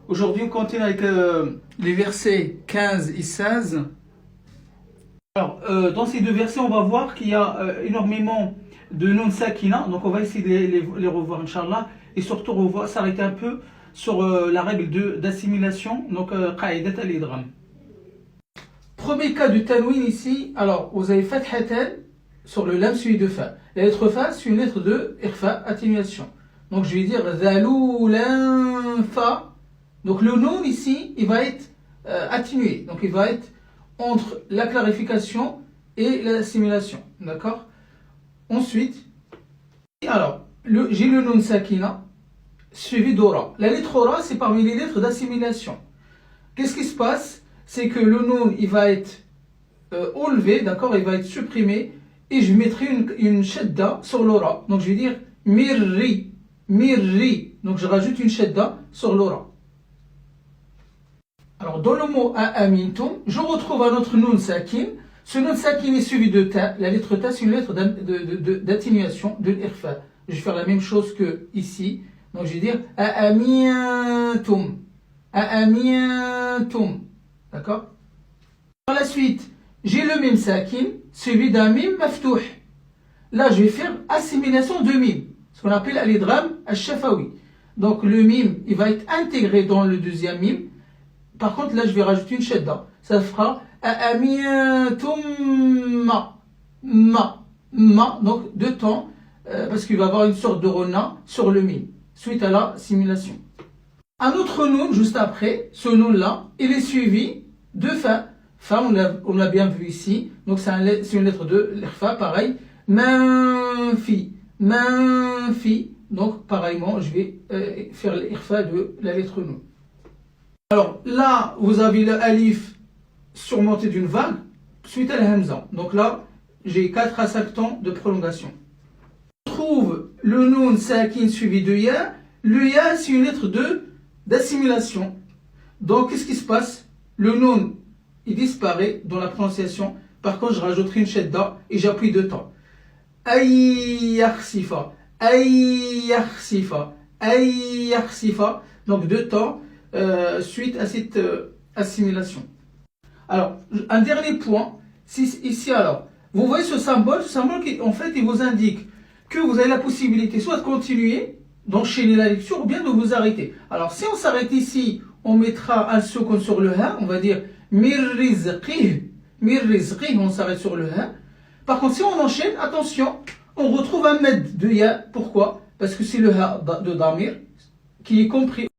Aujourd'hui, on continue avec les versets 15 et 16. Alors, dans ces deux versets, on va voir qu'il y a énormément de nun sakina. Donc, on va essayer de les revoir, Inch'Allah. Et surtout, on va s'arrêter un peu sur la règle d'assimilation. Donc, qa'idat al-idgham. Premier cas du tanwin ici. Alors, vous avez fathatan sur le lam suivi de fa. La lettre fa, c'est une lettre de irfa, atténuation. Donc, je vais dire zaloulan fa. Donc le nun ici, il va être atténué. Donc il va être entre la clarification et l'assimilation. D'accord? Ensuite, alors, j'ai le nun sakina suivi d'aura. La lettre aura, c'est parmi les lettres d'assimilation. Qu'est-ce qui se passe? C'est que le nun, il va être enlevé, d'accord? Il va être supprimé. Et je mettrai une shadda sur l'aura. Donc je vais dire mirri, mirri. Donc je rajoute une shadda sur l'aura. Alors, dans le mot a'amintum, je retrouve un autre nun sakin. Ce nun sakin est suivi de ta. La lettre ta, c'est une lettre d'atténuation de l'irfa. Je vais faire la même chose que ici. Donc, je vais dire a'amintum. A'amintum. D'accord? Par la suite, j'ai le mim sakin, suivi d'un mim maftouh. Là, je vais faire assimilation de mim. Ce qu'on appelle al-idgham al-shafawi. Donc, le mim, il va être intégré dans le deuxième mim. Par contre, là, je vais rajouter une shadda. Ça fera a'amiyatum ma. Donc, deux temps, parce qu'il va y avoir une sorte de rona sur le mim, suite à la simulation. Un autre nun, juste après, ce nun-là, il est suivi de fa. Fa, on l'a bien vu ici. Donc, c'est une lettre de l'irfa, pareil. Manfi. Manfi. Donc, pareillement, je vais faire l'irfa de la lettre nun. Alors là, vous avez le alif surmonté d'une vague suite à la hamza. Donc là, j'ai 4 à 5 temps de prolongation. On trouve le nun sakin suivi de ya. Le ya, c'est une lettre d'assimilation. Donc, qu'est-ce qui se passe? Le nun, il disparaît dans la prononciation. Par contre, je rajouterai une shadda et j'appuie 2 temps. Ayyakhsifa, ayyakhsifa, ayyakhsifa. Donc 2 temps. Suite à cette assimilation. Alors, un dernier point, ici alors, vous voyez ce symbole qui en fait il vous indique que vous avez la possibilité soit de continuer, d'enchaîner la lecture ou bien de vous arrêter. Alors, si on s'arrête ici, on mettra un second sur le ha, on va dire mirrizqih, on s'arrête sur le ha. Par contre, si on enchaîne, attention, on retrouve un med de ya. Pourquoi? Parce que c'est le ha de damir qui est compris